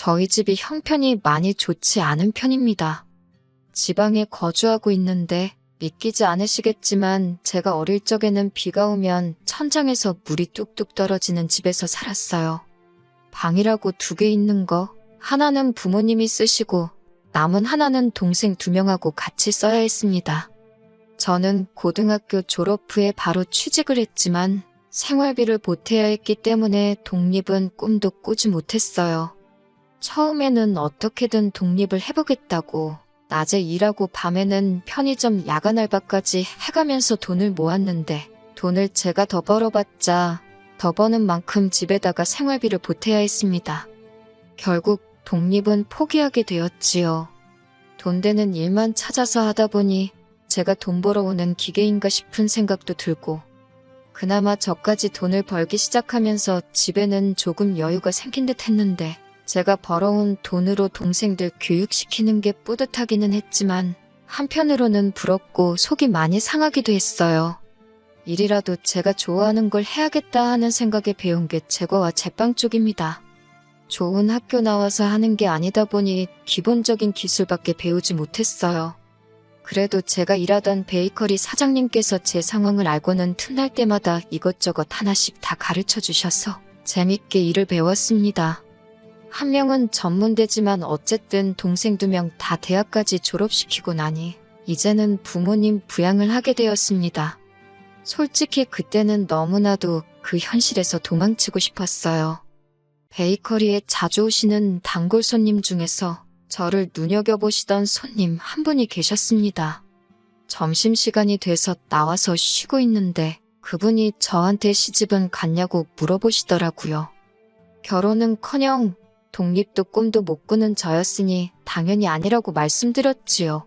저희 집이 형편이 많이 좋지 않은 편입니다. 지방에 거주하고 있는데 믿기지 않으시겠지만 제가 어릴 적에는 비가 오면 천장에서 물이 뚝뚝 떨어지는 집에서 살았어요. 방이라고 2개 있는 거, 하나는 부모님이 쓰시고 남은 하나는 동생 2명하고 같이 써야 했습니다. 저는 고등학교 졸업 후에 바로 취직을 했지만 생활비를 보태야 했기 때문에 독립은 꿈도 꾸지 못했어요. 처음에는 어떻게든 독립을 해보겠다고 낮에 일하고 밤에는 편의점 야간 알바까지 해가면서 돈을 모았는데 돈을 제가 더 벌어봤자 더 버는 만큼 집에다가 생활비를 보태야 했습니다. 결국 독립은 포기하게 되었지요. 돈 되는 일만 찾아서 하다 보니 제가 돈 벌어오는 기계인가 싶은 생각도 들고 그나마 저까지 돈을 벌기 시작하면서 집에는 조금 여유가 생긴 듯 했는데 제가 벌어온 돈으로 동생들 교육시키는 게 뿌듯하기는 했지만 한편으로는 부럽고 속이 많이 상하기도 했어요. 일이라도 제가 좋아하는 걸 해야겠다 하는 생각에 배운 게 제과와 제빵 쪽입니다. 좋은 학교 나와서 하는 게 아니다 보니 기본적인 기술밖에 배우지 못했어요. 그래도 제가 일하던 베이커리 사장님께서 제 상황을 알고는 틈날 때마다 이것저것 하나씩 다 가르쳐 주셔서 재밌게 일을 배웠습니다. 한 명은 전문대지만 어쨌든 동생 2명 다 대학까지 졸업시키고 나니 이제는 부모님 부양을 하게 되었습니다. 솔직히 그때는 너무나도 그 현실에서 도망치고 싶었어요. 베이커리에 자주 오시는 단골 손님 중에서 저를 눈여겨보시던 손님 한 분이 계셨습니다. 점심시간이 돼서 나와서 쉬고 있는데 그분이 저한테 시집은 갔냐고 물어보시더라고요. 결혼은커녕 독립도 꿈도 못 꾸는 저였으니 당연히 아니라고 말씀드렸지요.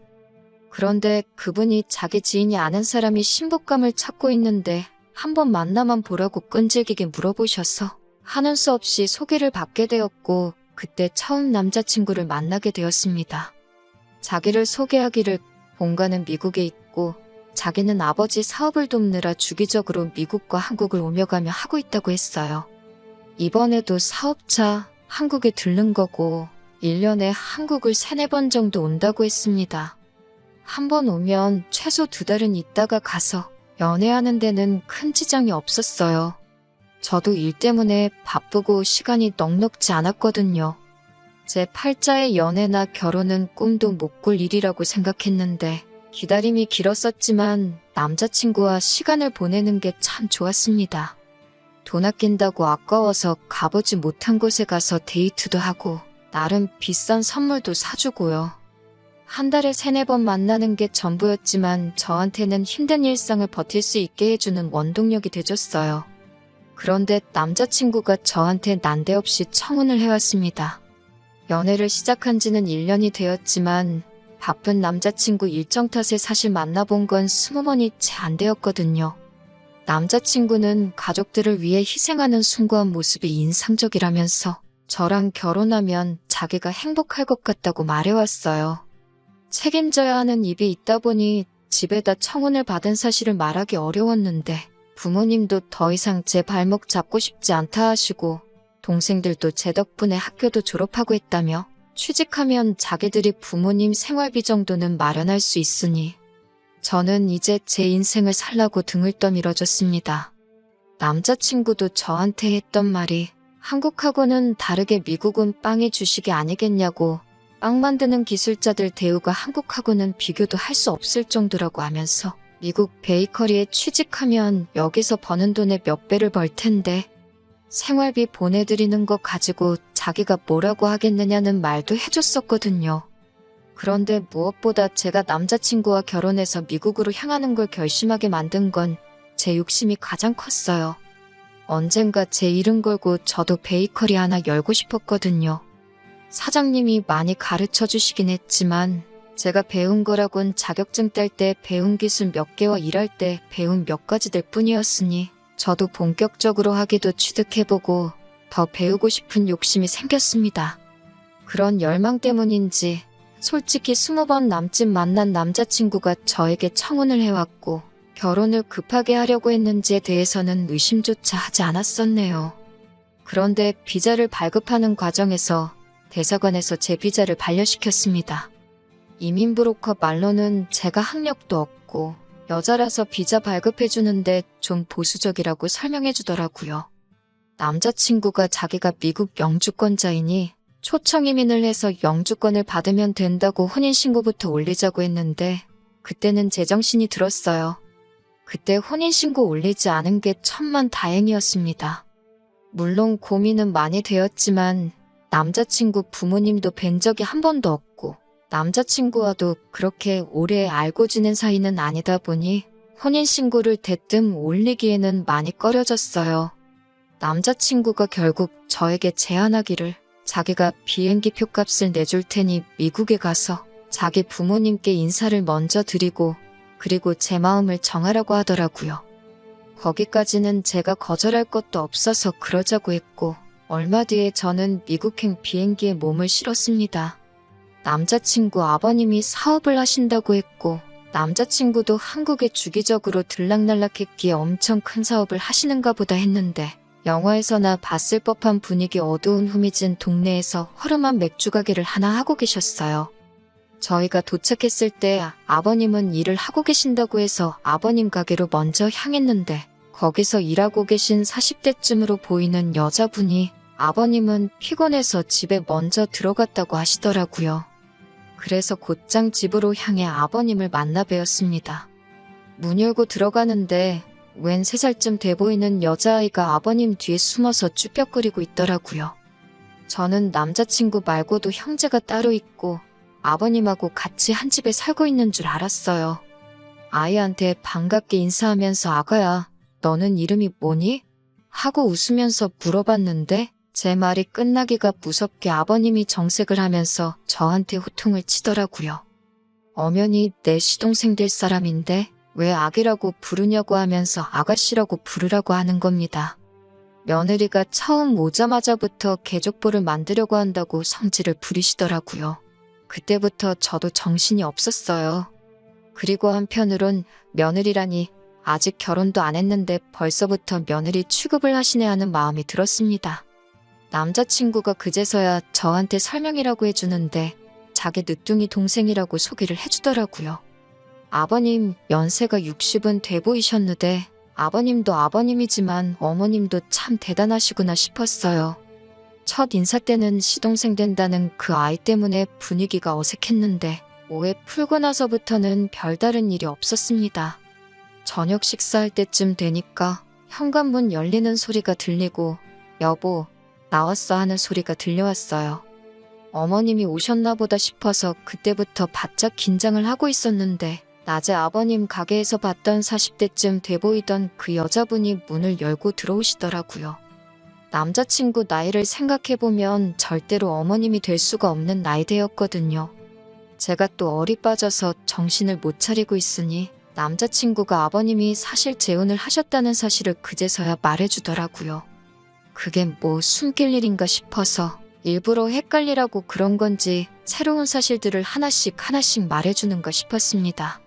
그런데 그분이 자기 지인이 아는 사람이 신부감을 찾고 있는데 한번 만나만 보라고 끈질기게 물어보셔서 하는 수 없이 소개를 받게 되었고 그때 처음 남자친구를 만나게 되었습니다. 자기를 소개하기를 본가는 미국에 있고 자기는 아버지 사업을 돕느라 주기적으로 미국과 한국을 오며 가며 하고 있다고 했어요. 이번에도 사업차 한국에 들른 거고 1년에 한국을 3-4번 정도 온다고 했습니다. 한 번 오면 최소 2달은 있다가 가서 연애하는 데는 큰 지장이 없었어요. 저도 일 때문에 바쁘고 시간이 넉넉지 않았거든요. 제 팔자의 연애나 결혼은 꿈도 못 꿀 일이라고 생각했는데 기다림이 길었었지만 남자친구와 시간을 보내는 게 참 좋았습니다. 돈 아낀다고 아까워서 가보지 못한 곳에 가서 데이트도 하고 나름 비싼 선물도 사주고요. 한 달에 3-4번 만나는 게 전부였지만 저한테는 힘든 일상을 버틸 수 있게 해주는 원동력이 돼줬어요. 그런데 남자친구가 저한테 난데없이 청혼을 해왔습니다. 연애를 시작한 지는 1년이 되었지만 바쁜 남자친구 일정 탓에 사실 만나본 건 20번이 채 안 되었거든요. 남자친구는 가족들을 위해 희생하는 숭고한 모습이 인상적이라면서 저랑 결혼하면 자기가 행복할 것 같다고 말해왔어요. 책임져야 하는 입이 있다 보니 집에다 청혼을 받은 사실을 말하기 어려웠는데 부모님도 더 이상 제 발목 잡고 싶지 않다 하시고 동생들도 제 덕분에 학교도 졸업하고 했다며 취직하면 자기들이 부모님 생활비 정도는 마련할 수 있으니 저는 이제 제 인생을 살라고 등을 떠밀어줬습니다. 남자친구도 저한테 했던 말이 한국하고는 다르게 미국은 빵의 주식이 아니겠냐고 빵 만드는 기술자들 대우가 한국하고는 비교도 할 수 없을 정도라고 하면서 미국 베이커리에 취직하면 여기서 버는 돈의 몇 배를 벌 텐데 생활비 보내드리는 거 가지고 자기가 뭐라고 하겠느냐는 말도 해줬었거든요. 그런데 무엇보다 제가 남자친구와 결혼해서 미국으로 향하는 걸 결심하게 만든 건 제 욕심이 가장 컸어요. 언젠가 제 이름 걸고 저도 베이커리 하나 열고 싶었거든요. 사장님이 많이 가르쳐 주시긴 했지만 제가 배운 거라곤 자격증 딸 때 배운 기술 몇 개와 일할 때 배운 몇 가지들 뿐이었으니 저도 본격적으로 하기도 취득해보고 더 배우고 싶은 욕심이 생겼습니다. 그런 열망 때문인지 솔직히 20번 남짓 만난 남자친구가 저에게 청혼을 해왔고 결혼을 급하게 하려고 했는지에 대해서는 의심조차 하지 않았었네요. 그런데 비자를 발급하는 과정에서 대사관에서 제 비자를 반려시켰습니다. 이민 브로커 말로는 제가 학력도 없고 여자라서 비자 발급해주는데 좀 보수적이라고 설명해주더라고요. 남자친구가 자기가 미국 영주권자이니 초청 이민을 해서 영주권을 받으면 된다고 혼인신고부터 올리자고 했는데 그때는 제정신이 들었어요. 그때 혼인신고 올리지 않은 게 천만다행이었습니다. 물론 고민은 많이 되었지만 남자친구 부모님도 뵌 적이 한 번도 없고 남자친구와도 그렇게 오래 알고 지낸 사이는 아니다 보니 혼인신고를 대뜸 올리기에는 많이 꺼려졌어요. 남자친구가 결국 저에게 제안하기를 자기가 비행기 표값을 내줄 테니 미국에 가서 자기 부모님께 인사를 먼저 드리고 그리고 제 마음을 정하라고 하더라고요. 거기까지는 제가 거절할 것도 없어서 그러자고 했고 얼마 뒤에 저는 미국행 비행기에 몸을 실었습니다. 남자친구 아버님이 사업을 하신다고 했고 남자친구도 한국에 주기적으로 들락날락했기에 엄청 큰 사업을 하시는가 보다 했는데 영화에서나 봤을 법한 분위기 어두운 후미진 동네에서 허름한 맥주 가게를 하나 하고 계셨어요. 저희가 도착했을 때 아버님은 일을 하고 계신다고 해서 아버님 가게로 먼저 향했는데 거기서 일하고 계신 40대쯤으로 보이는 여자분이 아버님은 피곤해서 집에 먼저 들어갔다고 하시더라고요. 그래서 곧장 집으로 향해 아버님을 만나 뵈었습니다. 문 열고 들어가는데 웬 3살쯤 돼 보이는 여자아이가 아버님 뒤에 숨어서 쭈뼛거리고 있더라고요. 저는 남자친구 말고도 형제가 따로 있고 아버님하고 같이 한 집에 살고 있는 줄 알았어요. 아이한테 반갑게 인사하면서 아가야, 너는 이름이 뭐니? 하고 웃으면서 물어봤는데 제 말이 끝나기가 무섭게 아버님이 정색을 하면서 저한테 호통을 치더라고요. 엄연히 내 시동생 될 사람인데 왜 아기라고 부르냐고 하면서 아가씨라고 부르라고 하는 겁니다. 며느리가 처음 오자마자부터 개족보를 만들려고 한다고 성질을 부리시더라고요. 그때부터 저도 정신이 없었어요. 그리고 한편으론 며느리라니 아직 결혼도 안 했는데 벌써부터 며느리 취급을 하시네 하는 마음이 들었습니다. 남자친구가 그제서야 저한테 설명이라고 해주는데 자기 늦둥이 동생이라고 소개를 해주더라고요. 아버님 연세가 60은 돼 보이셨는데 아버님도 아버님이지만 어머님도 참 대단하시구나 싶었어요. 첫 인사 때는 시동생 된다는 그 아이 때문에 분위기가 어색했는데 오해 풀고 나서부터는 별다른 일이 없었습니다. 저녁 식사할 때쯤 되니까 현관문 열리는 소리가 들리고 여보, 나왔어 하는 소리가 들려왔어요. 어머님이 오셨나 보다 싶어서 그때부터 바짝 긴장을 하고 있었는데 낮에 아버님 가게에서 봤던 40대쯤 돼 보이던 그 여자분이 문을 열고 들어오시더라고요. 남자친구 나이를 생각해보면 절대로 어머님이 될 수가 없는 나이대였거든요. 제가 또 어리 빠져서 정신을 못 차리고 있으니 남자친구가 아버님이 사실 재혼을 하셨다는 사실을 그제서야 말해주더라고요. 그게 뭐 숨길 일인가 싶어서 일부러 헷갈리라고 그런 건지 새로운 사실들을 하나씩 말해주는가 싶었습니다.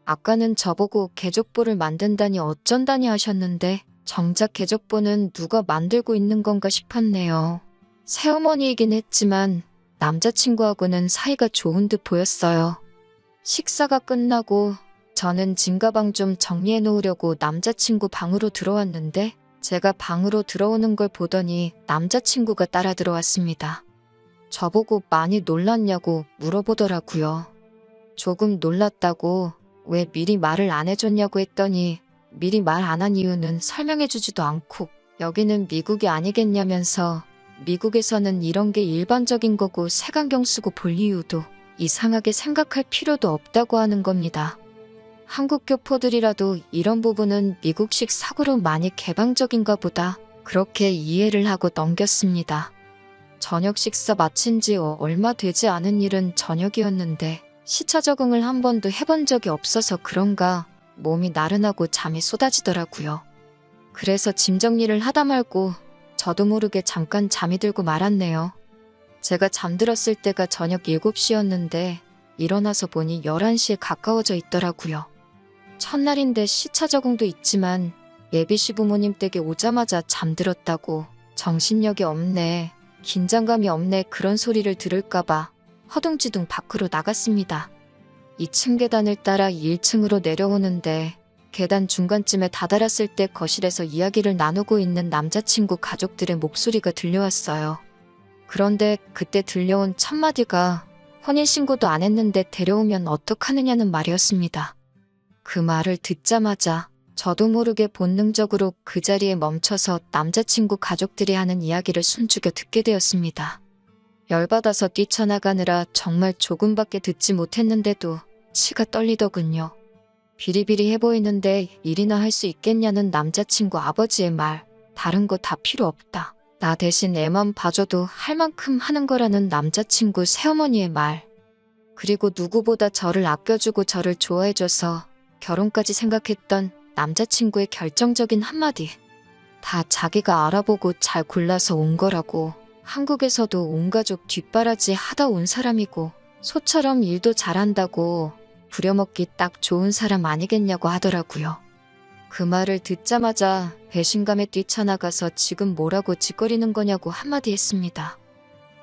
아까는 저보고 개족보를 만든다니 어쩐다니 하셨는데 정작 개족보는 누가 만들고 있는 건가 싶었네요. 새어머니이긴 했지만 남자친구하고는 사이가 좋은 듯 보였어요. 식사가 끝나고 저는 짐가방 좀 정리해 놓으려고 남자친구 방으로 들어왔는데 제가 방으로 들어오는 걸 보더니 남자친구가 따라 들어왔습니다. 저보고 많이 놀랐냐고 물어보더라고요. 조금 놀랐다고 왜 미리 말을 안 해줬냐고 했더니 미리 말 안 한 이유는 설명해주지도 않고 여기는 미국이 아니겠냐면서 미국에서는 이런 게 일반적인 거고 색안경 쓰고 볼 이유도 이상하게 생각할 필요도 없다고 하는 겁니다. 한국 교포들이라도 이런 부분은 미국식 사고로 많이 개방적인가 보다 그렇게 이해를 하고 넘겼습니다. 저녁 식사 마친 지 얼마 되지 않은 일은 저녁이었는데 시차 적응을 한 번도 해본 적이 없어서 그런가 몸이 나른하고 잠이 쏟아지더라고요. 그래서 짐 정리를 하다 말고 저도 모르게 잠깐 잠이 들고 말았네요. 제가 잠들었을 때가 저녁 7시였는데 일어나서 보니 11시에 가까워져 있더라고요. 첫날인데 시차 적응도 있지만 예비 시부모님 댁에 오자마자 잠들었다고 정신력이 없네. 긴장감이 없네 그런 소리를 들을까봐 허둥지둥 밖으로 나갔습니다. 2층 계단을 따라 1층으로 내려오는데 계단 중간쯤에 다다랐을 때 거실에서 이야기를 나누고 있는 남자친구 가족들의 목소리가 들려왔어요. 그런데 그때 들려온 첫 마디가 혼인신고도 안 했는데 데려오면 어떡하느냐는 말이었습니다. 그 말을 듣자마자 저도 모르게 본능적으로 그 자리에 멈춰서 남자친구 가족들이 하는 이야기를 숨죽여 듣게 되었습니다. 열받아서 뛰쳐나가느라 정말 조금밖에 듣지 못했는데도 치가 떨리더군요. 비리비리해 보이는데 일이나 할 수 있겠냐는 남자친구 아버지의 말. 다른 거 다 필요 없다. 나 대신 애만 봐줘도 할 만큼 하는 거라는 남자친구 새어머니의 말. 그리고 누구보다 저를 아껴주고 저를 좋아해줘서 결혼까지 생각했던 남자친구의 결정적인 한마디. 다 자기가 알아보고 잘 골라서 온 거라고. 한국에서도 온 가족 뒷바라지 하다 온 사람이고 소처럼 일도 잘한다고 부려먹기 딱 좋은 사람 아니겠냐고 하더라고요. 그 말을 듣자마자 배신감에 뛰쳐나가서 지금 뭐라고 짓거리는 거냐고 한마디 했습니다.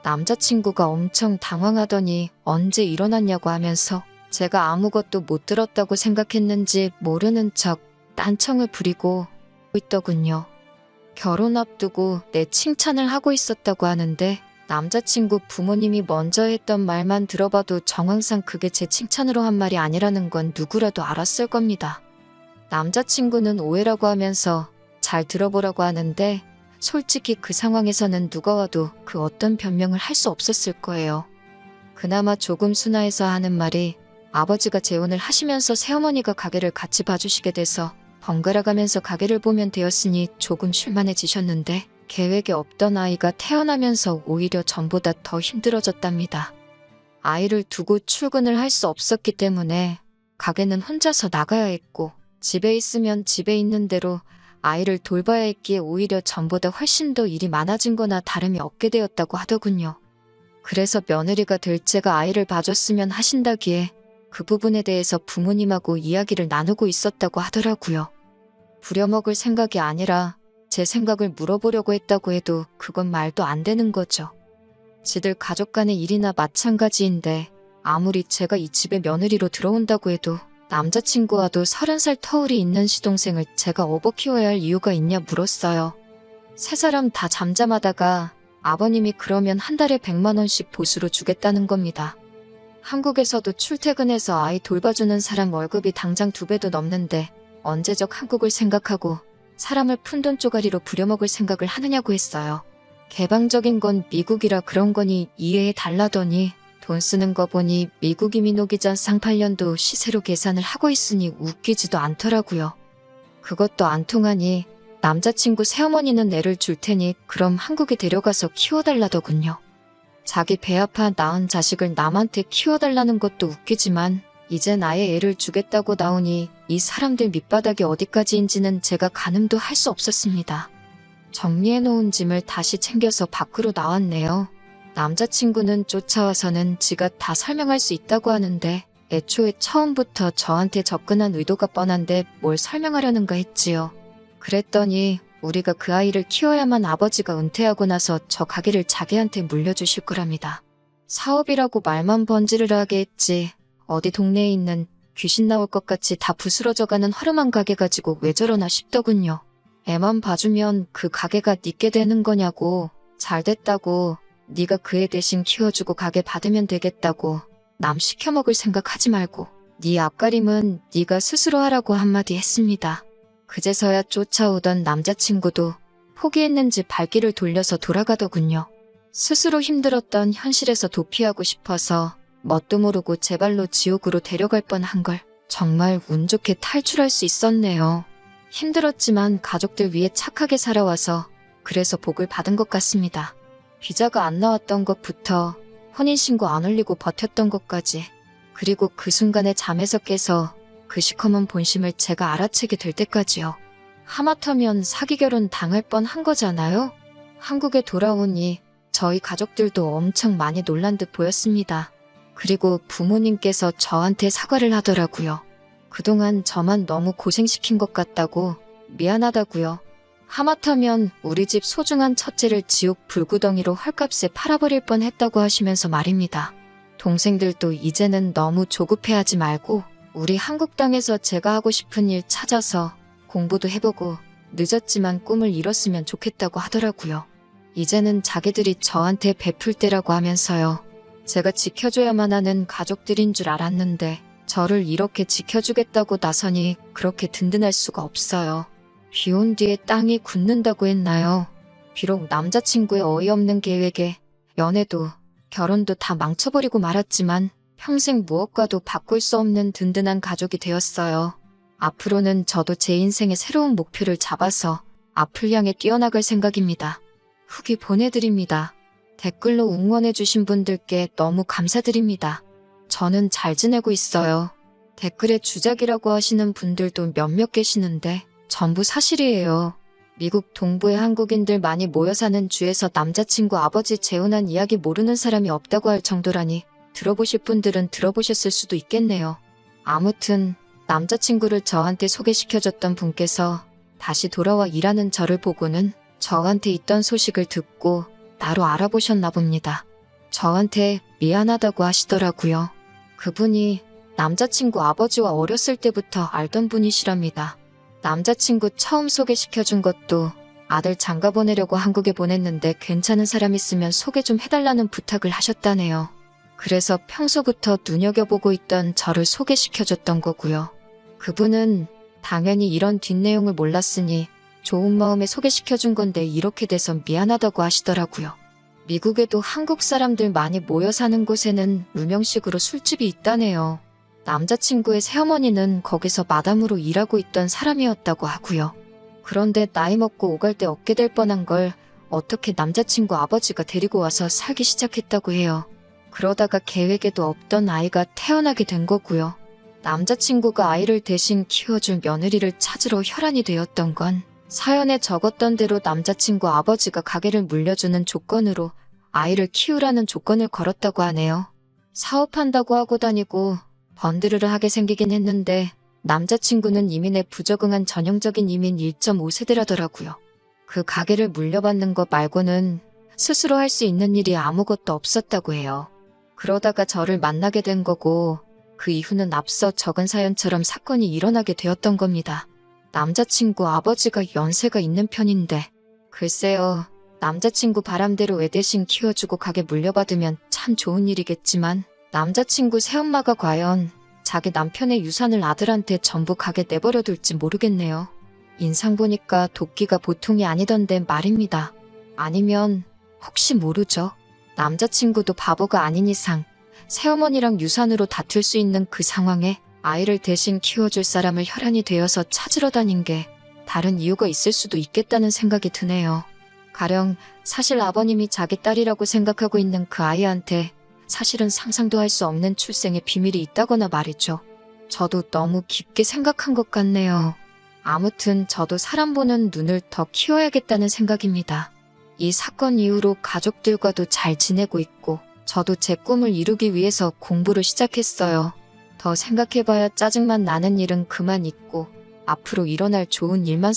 남자친구가 엄청 당황하더니 언제 일어났냐고 하면서 제가 아무것도 못 들었다고 생각했는지 모르는 척 딴청을 부리고 있더군요. 결혼 앞두고 내 칭찬을 하고 있었다고 하는데 남자친구 부모님이 먼저 했던 말만 들어봐도 정황상 그게 제 칭찬으로 한 말이 아니라는 건 누구라도 알았을 겁니다. 남자친구는 오해라고 하면서 잘 들어보라고 하는데 솔직히 그 상황에서는 누가 와도 그 어떤 변명을 할 수 없었을 거예요. 그나마 조금 순화해서 하는 말이 아버지가 재혼을 하시면서 새어머니가 가게를 같이 봐주시게 돼서 번갈아 가면서 가게를 보면 되었으니 조금 쉴만해지셨는데 계획에 없던 아이가 태어나면서 오히려 전보다 더 힘들어졌답니다. 아이를 두고 출근을 할 수 없었기 때문에 가게는 혼자서 나가야 했고 집에 있으면 집에 있는 대로 아이를 돌봐야 했기에 오히려 전보다 훨씬 더 일이 많아진 거나 다름이 없게 되었다고 하더군요. 그래서 며느리가 될 제가 아이를 봐줬으면 하신다기에 그 부분에 대해서 부모님하고 이야기를 나누고 있었다고 하더라고요. 부려먹을 생각이 아니라 제 생각을 물어보려고 했다고 해도 그건 말도 안 되는 거죠. 지들 가족 간의 일이나 마찬가지인데 아무리 제가 이 집에 며느리로 들어온다고 해도 남자친구와도 30살 터울이 있는 시동생을 제가 업어 키워야 할 이유가 있냐 물었어요. 세 사람 다 잠잠하다가 아버님이 그러면 한 달에 100만 원씩 보수로 주겠다는 겁니다. 한국에서도 출퇴근해서 아이 돌봐주는 사람 월급이 당장 2배도 넘는데 언제적 한국을 생각하고 사람을 푼돈 쪼가리로 부려먹을 생각을 하느냐고 했어요. 개방적인 건 미국이라 그런 거니 이해해 달라더니 돈 쓰는 거 보니 미국 이민 오기 전 상팔년도 시세로 계산을 하고 있으니 웃기지도 않더라고요. 그것도 안 통하니 남자친구 새어머니는 애를 줄 테니 그럼 한국에 데려가서 키워달라더군요. 자기 배 아파 낳은 자식을 남한테 키워달라는 것도 웃기지만 이젠 아예 애를 주겠다고 나오니 이 사람들 밑바닥이 어디까지인지는 제가 가늠도 할 수 없었습니다. 정리해놓은 짐을 다시 챙겨서 밖으로 나왔네요. 남자친구는 쫓아와서는 지가 다 설명할 수 있다고 하는데 애초에 처음부터 저한테 접근한 의도가 뻔한데 뭘 설명하려는가 했지요. 그랬더니 우리가 그 아이를 키워야만 아버지가 은퇴하고 나서 저 가게를 자기한테 물려주실 거랍니다. 사업이라고 말만 번지르르하게 했지 어디 동네에 있는 귀신 나올 것 같이 다 부스러져가는 허름한 가게 가지고 왜 저러나 싶더군요. 애만 봐주면 그 가게가 니께 되는 거냐고. 잘 됐다고. 네가 그 애 대신 키워주고 가게 받으면 되겠다고. 남 시켜먹을 생각하지 말고. 네 앞가림은 네가 스스로 하라고 한마디 했습니다. 그제서야 쫓아오던 남자친구도 포기했는지 발길을 돌려서 돌아가더군요. 스스로 힘들었던 현실에서 도피하고 싶어서 뭣도 모르고 제 발로 지옥으로 데려갈 뻔한 걸 정말 운 좋게 탈출할 수 있었네요. 힘들었지만 가족들 위해 착하게 살아와서 그래서 복을 받은 것 같습니다. 비자가 안 나왔던 것부터 혼인신고 안 올리고 버텼던 것까지 그리고 그 순간에 잠에서 깨서 그 시커먼 본심을 제가 알아채게 될 때까지요. 하마터면 사기 결혼 당할 뻔한 거잖아요. 한국에 돌아오니 저희 가족들도 엄청 많이 놀란 듯 보였습니다. 그리고 부모님께서 저한테 사과를 하더라고요. 그동안 저만 너무 고생시킨 것 같다고 미안하다고요. 하마터면 우리 집 소중한 첫째를 지옥 불구덩이로 헐값에 팔아버릴 뻔했다고 하시면서 말입니다. 동생들도 이제는 너무 조급해하지 말고 우리 한국 땅에서 제가 하고 싶은 일 찾아서 공부도 해보고 늦었지만 꿈을 이뤘으면 좋겠다고 하더라고요. 이제는 자기들이 저한테 베풀 때라고 하면서요. 제가 지켜줘야만 하는 가족들인 줄 알았는데 저를 이렇게 지켜주겠다고 나서니 그렇게 든든할 수가 없어요. 비 온 뒤에 땅이 굳는다고 했나요? 비록 남자친구의 어이없는 계획에 연애도 결혼도 다 망쳐버리고 말았지만 평생 무엇과도 바꿀 수 없는 든든한 가족이 되었어요. 앞으로는 저도 제 인생의 새로운 목표를 잡아서 앞을 향해 뛰어나갈 생각입니다. 후기 보내드립니다. 댓글로 응원해주신 분들께 너무 감사드립니다. 저는 잘 지내고 있어요. 댓글에 주작이라고 하시는 분들도 몇몇 계시는데 전부 사실이에요. 미국 동부의 한국인들 많이 모여 사는 주에서 남자친구 아버지 재혼한 이야기 모르는 사람이 없다고 할 정도라니 들어보실 분들은 들어보셨을 수도 있겠네요. 아무튼 남자친구를 저한테 소개시켜줬던 분께서 다시 돌아와 일하는 저를 보고는 저한테 있던 소식을 듣고 나로 알아보셨나 봅니다. 저한테 미안하다고 하시더라고요. 그분이 남자친구 아버지와 어렸을 때부터 알던 분이시랍니다. 남자친구 처음 소개시켜준 것도 아들 장가 보내려고 한국에 보냈는데 괜찮은 사람 있으면 소개 좀 해달라는 부탁을 하셨다네요. 그래서 평소부터 눈여겨보고 있던 저를 소개시켜줬던 거고요. 그분은 당연히 이런 뒷내용을 몰랐으니 좋은 마음에 소개시켜준 건데 이렇게 돼서 미안하다고 하시더라고요. 미국에도 한국 사람들 많이 모여 사는 곳에는 유명식으로 술집이 있다네요. 남자친구의 새어머니는 거기서 마담으로 일하고 있던 사람이었다고 하고요. 그런데 나이 먹고 오갈 때 얻게 될 뻔한 걸 어떻게 남자친구 아버지가 데리고 와서 살기 시작했다고 해요. 그러다가 계획에도 없던 아이가 태어나게 된 거고요. 남자친구가 아이를 대신 키워줄 며느리를 찾으러 혈안이 되었던 건 사연에 적었던 대로 남자친구 아버지가 가게를 물려주는 조건으로 아이를 키우라는 조건을 걸었다고 하네요. 사업한다고 하고 다니고 번드르르 하게 생기긴 했는데 남자친구는 이민에 부적응한 전형적인 이민 1.5세대라더라고요. 그 가게를 물려받는 것 말고는 스스로 할 수 있는 일이 아무것도 없었다고 해요. 그러다가 저를 만나게 된 거고 그 이후는 앞서 적은 사연처럼 사건이 일어나게 되었던 겁니다. 남자친구 아버지가 연세가 있는 편인데 글쎄요. 남자친구 바람대로 애 대신 키워주고 가게 물려받으면 참 좋은 일이겠지만 남자친구 새엄마가 과연 자기 남편의 유산을 아들한테 전부 가게 내버려둘지 모르겠네요. 인상 보니까 도끼가 보통이 아니던데 말입니다. 아니면 혹시 모르죠. 남자친구도 바보가 아닌 이상 새어머니랑 유산으로 다툴 수 있는 그 상황에 아이를 대신 키워줄 사람을 혈안이 되어서 찾으러 다닌 게 다른 이유가 있을 수도 있겠다는 생각이 드네요. 가령 사실 아버님이 자기 딸이라고 생각하고 있는 그 아이한테 사실은 상상도 할 수 없는 출생의 비밀이 있다거나 말이죠. 저도 너무 깊게 생각한 것 같네요. 아무튼 저도 사람 보는 눈을 더 키워야겠다는 생각입니다. 이 사건 이후로 가족들과도 잘 지내고 있고 저도 제 꿈을 이루기 위해서 공부를 시작했어요. 더 생각해봐야 짜증만 나는 일은 그만 있고 앞으로 일어날 좋은 일만